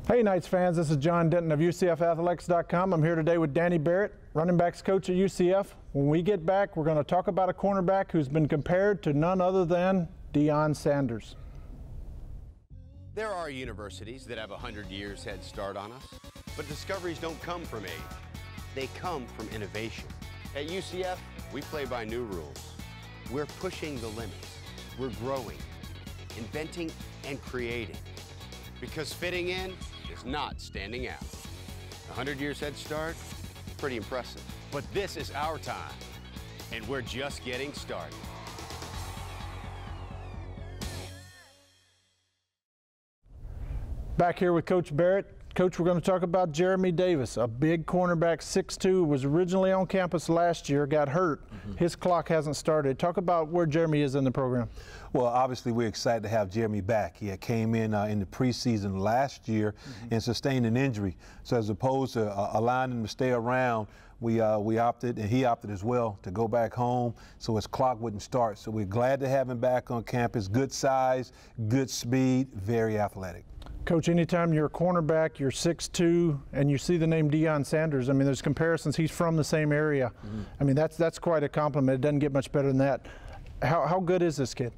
Hey Knights fans, this is John Denton of UCFathletics.com. I'm here today with Danny Barrett, running backs coach at UCF. When we get back, we're going to talk about a cornerback who's been compared to none other than Deion Sanders. There are universities that have 100 years head start on us, but discoveries don't come from age. They come from innovation. At UCF, we play by new rules. We're pushing the limits. We're growing, inventing, and creating. Because fitting in is not standing out. 100 years head start, pretty impressive. But this is our time, and we're just getting started. Back here with Coach Barrett. Coach, we're going to talk about Jeremy Davis, a big cornerback, 6'2", was originally on campus last year, got hurt. His clock hasn't started. Talk about where Jeremy is in the program. Well, obviously we're excited to have Jeremy back. He had came in the preseason last year and sustained an injury. So as opposed to allowing him to stay around, we opted, and he opted as well, to go back home so his clock wouldn't start. So we're glad to have him back on campus. Good size, good speed, very athletic. Coach, anytime you're a cornerback, you're 6'2", and you see the name Deion Sanders, I mean, there's comparisons. He's from the same area. I mean, that's quite a compliment. It doesn't get much better than that. How good is this kid?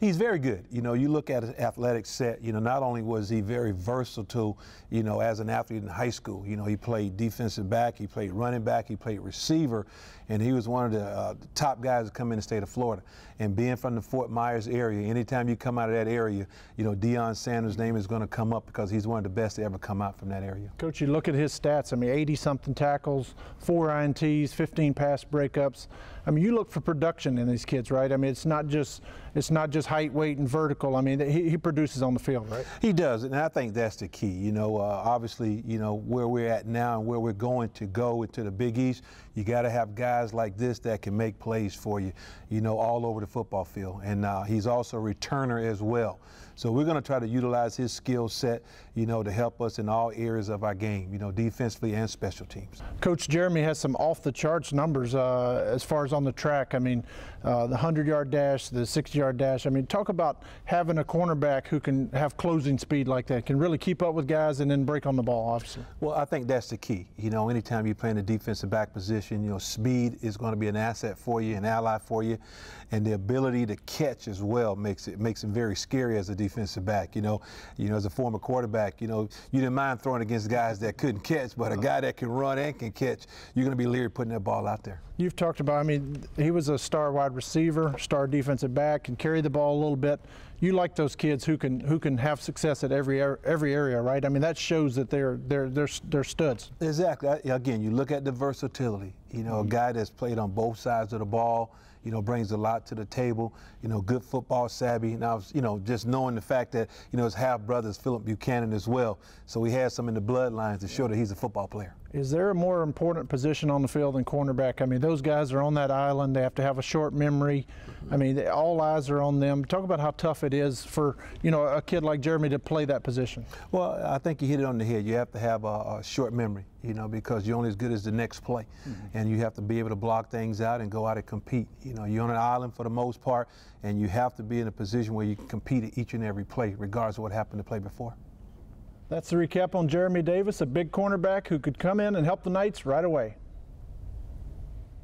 He's very good. You know, you look at his athletic set, you know, not only was he very versatile, you know, as an athlete in high school, you know, he played defensive back, he played running back, he played receiver, and he was one of the top guys to come in the state of Florida. And being from the Fort Myers area, anytime you come out of that area, you know, Deion Sanders' name is going to come up because he's one of the best to ever come out from that area. Coach, you look at his stats, I mean, 80-something tackles, 4 INTs, 15 pass breakups. I mean, you look for production in these kids, right? I mean, it's not just height, weight, and vertical. I mean, he produces on the field, right? He does, and I think that's the key. You know, obviously, you know, where we're at now and where we're going to go into the Big East, you got to have guys like this that can make plays for you, you know, all over the football field. And he's also a returner as well. So we're going to try to utilize his skill set, you know, to help us in all areas of our game, you know, defensively and special teams. Coach, Jeremy has some off-the-charts numbers as far as on the track. I mean, the 100-yard dash, the 60-yard dash. I mean, talk about having a cornerback who can have closing speed like that, can really keep up with guys and then break on the ball, obviously. Well, I think that's the key. You know, anytime you play in the defensive back position, you know, speed is going to be an asset for you, an ally for you, and the ability to catch as well makes it very scary as a defensive back. You know, as a former quarterback, you know, you didn't mind throwing against guys that couldn't catch, but a guy that can run and can catch, you're going to be leery putting that ball out there. You've talked about, I mean, he was a star wide receiver, star defensive back, can carry the ball a little bit. You like those kids who can have success at every area, right? I mean, that shows that they're studs. Exactly. Again, you look at the versatility. You know, a guy that's played on both sides of the ball, you know, brings a lot to the table, you know, good football savvy. Now, you know, just knowing the fact that, you know, his half-brother is Philip Buchanan as well. So he has some in the bloodlines to show that he's a football player. Is there a more important position on the field than cornerback? I mean, those guys are on that island. They have to have a short memory. I mean, all eyes are on them. Talk about how tough it is for, you know, a kid like Jeremy to play that position. Well, I think you hit it on the head. You have to have a short memory, you know, because you're only as good as the next play. And you have to be able to block things out and go out and compete. You know, you're on an island for the most part, and you have to be in a position where you can compete at each and every play, regardless of what happened to play before. That's the recap on Jeremy Davis, a big cornerback who could come in and help the Knights right away.